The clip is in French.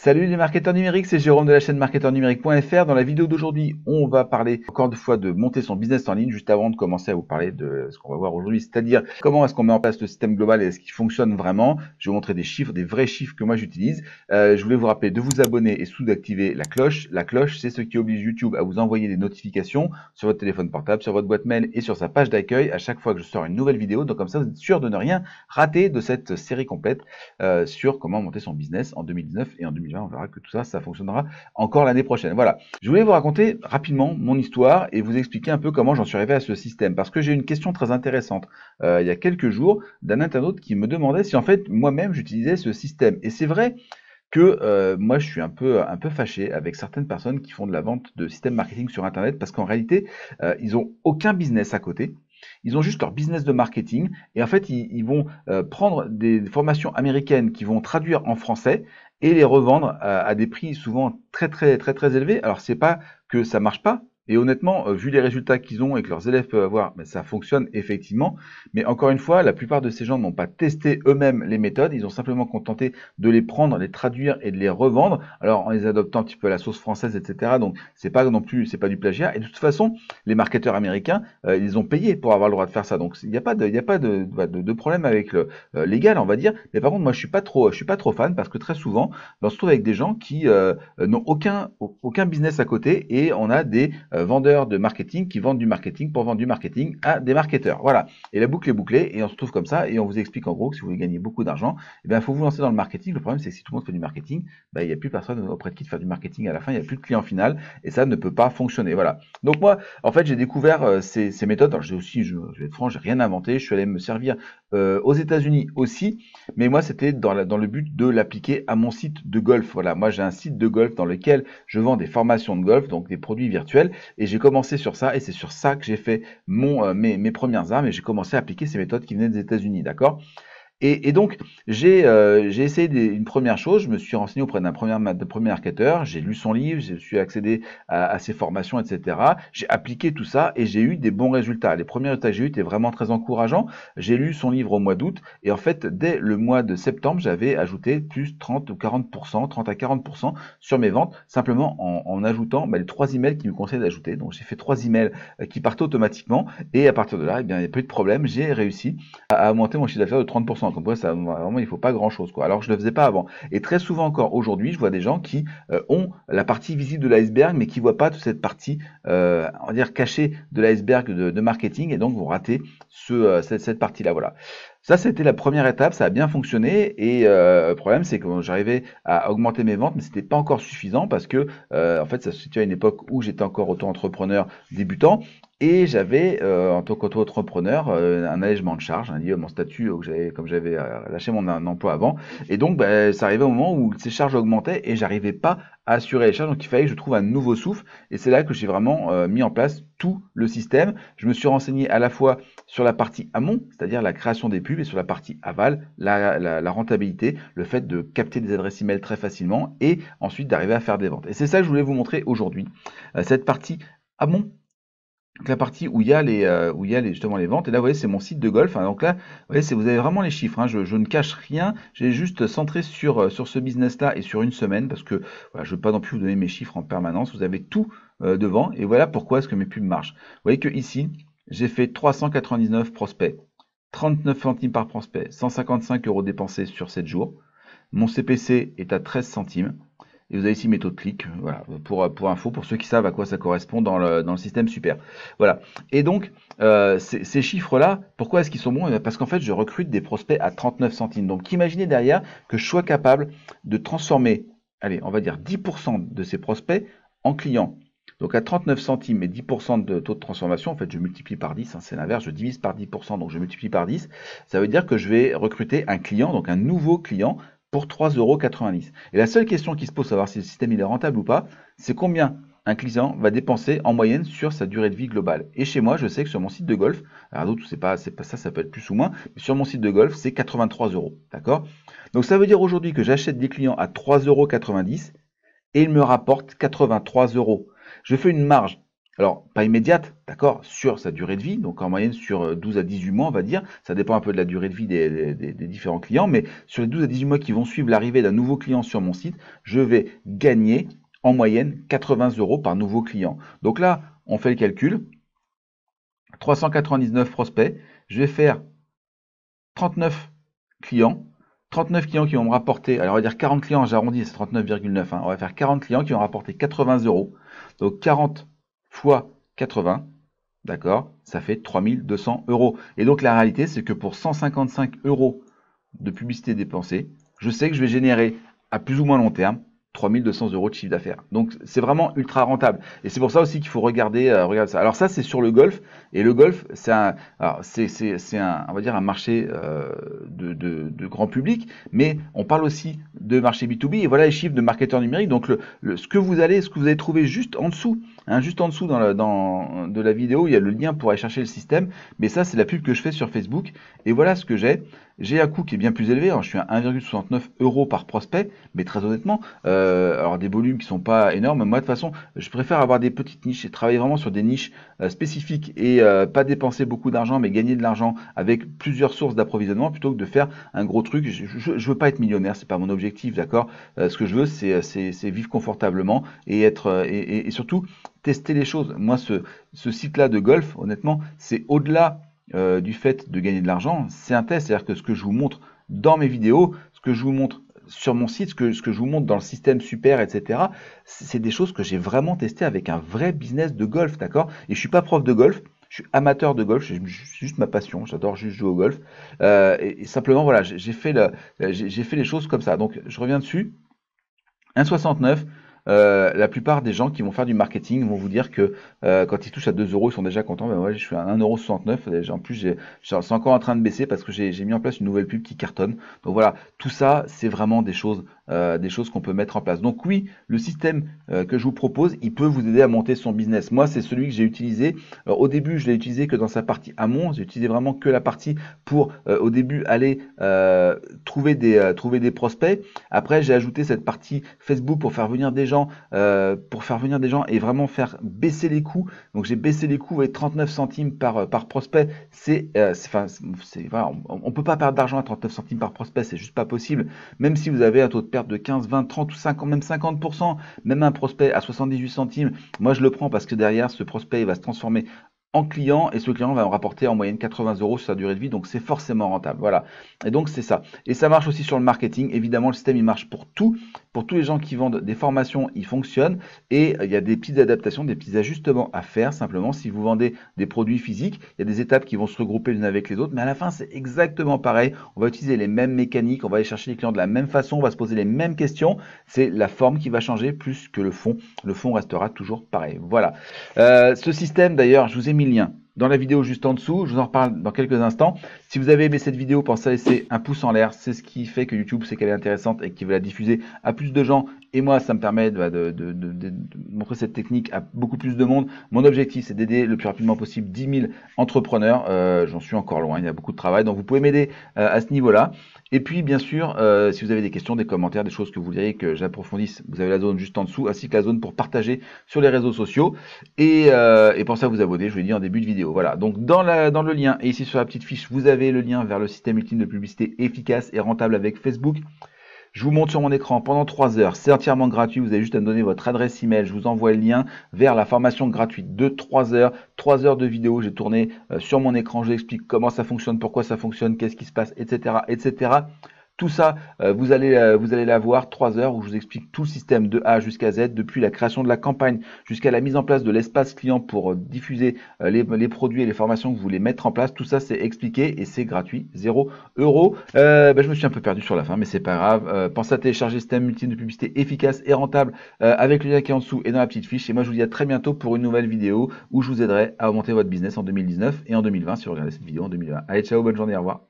Salut les marketeurs numériques, c'est Jérôme de la chaîne marketeurnumérique.fr. Dans la vidéo d'aujourd'hui, on va parler encore une fois de monter son business en ligne, juste avant de commencer à vous parler de ce qu'on va voir aujourd'hui, c'est-à-dire comment est-ce qu'on met en place le système global et est-ce qu'il fonctionne vraiment. Je vais vous montrer des chiffres, des vrais chiffres que moi j'utilise. Je voulais vous rappeler de vous abonner et surtout d'activer la cloche. La cloche, c'est ce qui oblige YouTube à vous envoyer des notifications sur votre téléphone portable, sur votre boîte mail et sur sa page d'accueil à chaque fois que je sors une nouvelle vidéo. Donc comme ça, vous êtes sûr de ne rien rater de cette série complète sur comment monter son business en 2019 et en 2020. On verra que tout ça, ça fonctionnera encore l'année prochaine. Voilà. Je voulais vous raconter rapidement mon histoire et vous expliquer un peu comment j'en suis arrivé à ce système. Parce que j'ai eu une question très intéressante il y a quelques jours d'un internaute qui me demandait si en fait moi-même j'utilisais ce système. Et c'est vrai que moi je suis un peu fâché avec certaines personnes qui font de la vente de système marketing sur Internet parce qu'en réalité, ils ont aucun business à côté. Ils ont juste leur business de marketing et en fait ils vont prendre des formations américaines qui vont traduire en français et les revendre à des prix souvent très élevés. Alors c'est pas que ça marche pas. Et honnêtement, vu les résultats qu'ils ont et que leurs élèves peuvent avoir, ben, ça fonctionne effectivement. Mais encore une fois, la plupart de ces gens n'ont pas testé eux-mêmes les méthodes. Ils ont simplement contenté de les prendre, les traduire et de les revendre. Alors en les adoptant un petit peu à la sauce française, etc. Donc c'est pas non plus, c'est pas du plagiat. Et de toute façon, les marketeurs américains, ils ont payé pour avoir le droit de faire ça. Donc il n'y a pas de problème avec le légal, on va dire. Mais par contre, moi je suis pas trop fan parce que très souvent, on se trouve avec des gens qui n'ont aucun business à côté et on a des vendeurs de marketing qui vendent du marketing pour vendre du marketing à des marketeurs. Voilà. Et la boucle est bouclée et on se trouve comme ça et on vous explique en gros que si vous voulez gagner beaucoup d'argent, eh bien, il faut vous lancer dans le marketing. Le problème, c'est que si tout le monde fait du marketing, ben, il n'y a plus personne auprès de qui de faire du marketing à la fin, il n'y a plus de client final et ça ne peut pas fonctionner. Voilà. Donc moi, en fait, j'ai découvert ces méthodes. Alors, je vais être franc, j'ai rien inventé. Je suis allé me servir aux États-Unis aussi, mais moi, c'était dans le but de l'appliquer à mon site de golf. Voilà. Moi, j'ai un site de golf dans lequel je vends des formations de golf, donc des produits virtuels. Et j'ai commencé sur ça, et c'est sur ça que j'ai fait mes premières armes, et j'ai commencé à appliquer ces méthodes qui venaient des États-Unis, d'accord? Et donc, j'ai essayé une première chose, je me suis renseigné auprès d'un premier marketeur, j'ai lu son livre, je suis accédé à ses formations, etc. J'ai appliqué tout ça et j'ai eu des bons résultats. Les premiers résultats que j'ai eu étaient vraiment très encourageants. J'ai lu son livre au mois d'août et en fait, dès le mois de septembre, j'avais ajouté plus 30 ou 40%, 30 à 40% sur mes ventes, simplement en ajoutant les 3 emails qui me conseillent d'ajouter. Donc, j'ai fait 3 emails qui partaient automatiquement et à partir de là, eh bien, il n'y a pas eu de problème, j'ai réussi à augmenter mon chiffre d'affaires de 30%. Comme quoi, ça, vraiment, il faut pas grand chose, quoi. Alors que je le faisais pas avant. Et très souvent encore aujourd'hui, je vois des gens qui ont la partie visible de l'iceberg, mais qui voient pas toute cette partie, on va dire cachée de l'iceberg de marketing, et donc vont rater cette partie-là. Voilà. Ça, c'était la première étape, ça a bien fonctionné. Et le problème, c'est que j'arrivais à augmenter mes ventes, mais c'était pas encore suffisant parce que, en fait, ça se situe à une époque où j'étais encore auto-entrepreneur débutant. Et j'avais, en tant qu'auto-entrepreneur, un allègement de charges lié à mon statut, comme j'avais lâché mon emploi avant. Et donc, ça arrivait au moment où ces charges augmentaient et j'arrivais pas à assurer les charges. Donc, il fallait que je trouve un nouveau souffle. Et c'est là que j'ai vraiment mis en place tout le système. Je me suis renseigné à la fois sur la partie amont, c'est-à-dire la création des pubs, et sur la partie aval, la rentabilité, le fait de capter des adresses email très facilement et ensuite d'arriver à faire des ventes. Et c'est ça que je voulais vous montrer aujourd'hui. Cette partie amont. Donc la partie où il y a justement les ventes, et là vous voyez c'est mon site de golf, hein. Donc là vous voyez vous avez vraiment les chiffres, hein. Je ne cache rien, j'ai juste centré sur ce business là et sur une semaine parce que voilà, je ne veux pas non plus vous donner mes chiffres en permanence, vous avez tout devant et voilà pourquoi est-ce que mes pubs marchent. Vous voyez que ici j'ai fait 399 prospects, 39 centimes par prospect, 155 euros dépensés sur 7 jours, mon CPC est à 13 centimes. Et vous avez ici mes taux de clic, voilà, pour info, pour ceux qui savent à quoi ça correspond dans le système super. Voilà. Et donc, ces chiffres-là, pourquoi est-ce qu'ils sont bons? Parce qu'en fait, je recrute des prospects à 39 centimes. Donc, imaginez derrière que je sois capable de transformer, allez, on va dire 10% de ces prospects en clients. Donc, à 39 centimes et 10% de taux de transformation, en fait, je multiplie par 10, hein, c'est l'inverse, je divise par 10%, donc je multiplie par 10. Ça veut dire que je vais recruter un client, donc un nouveau client, pour 3,90 €. Et la seule question qui se pose, savoir si le système il est rentable ou pas, c'est combien un client va dépenser en moyenne sur sa durée de vie globale. Et chez moi, je sais que sur mon site de golf, alors d'autres, c'est pas ça, ça peut être plus ou moins, mais sur mon site de golf, c'est 83 €. D'accord? Donc ça veut dire aujourd'hui que j'achète des clients à 3,90 € et ils me rapportent 83 €. Je fais une marge Alors, pas immédiate, d'accord, sur sa durée de vie, donc en moyenne sur 12 à 18 mois, on va dire. Ça dépend un peu de la durée de vie des différents clients, mais sur les 12 à 18 mois qui vont suivre l'arrivée d'un nouveau client sur mon site, je vais gagner en moyenne 80 euros par nouveau client. Donc là, on fait le calcul. 399 prospects, je vais faire 39 clients. 39 clients qui vont me rapporter, alors on va dire 40 clients, j'arrondis, c'est 39,9. Hein, on va faire 40 clients qui vont rapporter 80 euros. Donc 40 fois 80, d'accord, ça fait 3200 euros. Et donc la réalité, c'est que pour 155 euros de publicité dépensée, je sais que je vais générer à plus ou moins long terme 3200 euros de chiffre d'affaires. Donc c'est vraiment ultra rentable. Et c'est pour ça aussi qu'il faut regarder ça. Alors ça c'est sur le golf. Et le golf, c'est un, on va dire un marché de grand public, mais on parle aussi de marché B2B. Et voilà les chiffres de marketeurs numériques. Donc ce que vous allez trouver juste en dessous, hein, juste en dessous de la vidéo, il y a le lien pour aller chercher le système. Mais ça c'est la pub que je fais sur Facebook. Et voilà ce que j'ai. J'ai un coût qui est bien plus élevé, alors je suis à 1,69 euros par prospect, mais très honnêtement, alors des volumes qui sont pas énormes. Moi de toute façon, je préfère avoir des petites niches et travailler vraiment sur des niches spécifiques et pas dépenser beaucoup d'argent, mais gagner de l'argent avec plusieurs sources d'approvisionnement plutôt que de faire un gros truc. Je veux pas être millionnaire, c'est pas mon objectif, d'accord. Ce que je veux, c'est vivre confortablement et et surtout tester les choses. Moi, ce site-là de golf, honnêtement, c'est au-delà du fait de gagner de l'argent, c'est un test. C'est-à-dire que ce que je vous montre dans mes vidéos, ce que je vous montre sur mon site, ce que je vous montre dans le système super, etc., c'est des choses que j'ai vraiment testé avec un vrai business de golf, d'accord. Et je suis pas prof de golf, je suis amateur de golf, c'est juste ma passion, j'adore juste jouer au golf. Et simplement, voilà, j'ai fait les choses comme ça. Donc, je reviens dessus. 1,69. La plupart des gens qui vont faire du marketing vont vous dire que quand ils touchent à 2 euros, ils sont déjà contents. Ben ouais, je suis à 1,69 €. En plus, c'est encore en train de baisser parce que j'ai mis en place une nouvelle pub qui cartonne. Donc voilà, tout ça, c'est vraiment des choses qu'on peut mettre en place. Donc oui, le système que je vous propose, il peut vous aider à monter son business. Moi, c'est celui que j'ai utilisé. Alors, au début, je l'ai utilisé que dans sa partie amont. J'ai utilisé vraiment que la partie pour, au début, aller trouver des prospects. Après, j'ai ajouté cette partie Facebook pour faire venir des gens et vraiment faire baisser les coûts. Donc j'ai baissé les coûts avec 39 centimes par prospect. Voilà, on peut pas perdre d'argent à 39 centimes par prospect, c'est juste pas possible. Même si vous avez un taux de perte de 15, 20, 30 ou 50, même 50%, même un prospect à 78 centimes, moi je le prends parce que derrière ce prospect il va se transformer en client et ce client va me rapporter en moyenne 80 euros sur sa durée de vie, donc c'est forcément rentable. Voilà. Et donc c'est ça. Et ça marche aussi sur le marketing. Évidemment, le système il marche pour tout. Pour tous les gens qui vendent des formations, il fonctionne. Et il y a des petites adaptations, des petits ajustements à faire. Simplement, si vous vendez des produits physiques, il y a des étapes qui vont se regrouper les unes avec les autres. Mais à la fin, c'est exactement pareil. On va utiliser les mêmes mécaniques, on va aller chercher les clients de la même façon, on va se poser les mêmes questions. C'est la forme qui va changer plus que le fond. Le fond restera toujours pareil. Voilà. Ce système, d'ailleurs, je vous ai mis le lien dans la vidéo juste en dessous. Je vous en reparle dans quelques instants. Si vous avez aimé cette vidéo, pensez à laisser un pouce en l'air. C'est ce qui fait que YouTube sait qu'elle est intéressante et qu'il veut la diffuser à plus de gens. Et moi, ça me permet de montrer cette technique à beaucoup plus de monde. Mon objectif, c'est d'aider le plus rapidement possible 10 000 entrepreneurs. J'en suis encore loin, il y a beaucoup de travail. Donc, vous pouvez m'aider à ce niveau-là. Et puis, bien sûr, si vous avez des questions, des commentaires, des choses que vous voudriez que j'approfondisse, vous avez la zone juste en dessous, ainsi que la zone pour partager sur les réseaux sociaux. Et pensez à vous abonner, je vous l'ai dit en début de vidéo. Voilà, donc dans le lien et ici sur la petite fiche, vous avez le lien vers le système ultime de publicité efficace et rentable avec Facebook. Je vous montre sur mon écran pendant 3 heures, c'est entièrement gratuit, vous avez juste à me donner votre adresse email, je vous envoie le lien vers la formation gratuite de 3 heures. 3 heures de vidéo, j'ai tourné sur mon écran, je vous explique comment ça fonctionne, pourquoi ça fonctionne, qu'est-ce qui se passe, etc. etc. Tout ça, vous allez la voir, 3 heures où je vous explique tout le système de A jusqu'à Z, depuis la création de la campagne jusqu'à la mise en place de l'espace client pour diffuser les produits et les formations que vous voulez mettre en place. Tout ça, c'est expliqué et c'est gratuit, 0 €. Je me suis un peu perdu sur la fin, mais c'est pas grave. Pensez à télécharger le système ultime de publicité efficace et rentable avec le lien qui est en dessous et dans la petite fiche. Et moi, je vous dis à très bientôt pour une nouvelle vidéo où je vous aiderai à augmenter votre business en 2019 et en 2020 si vous regardez cette vidéo en 2020. Allez, ciao, bonne journée, au revoir.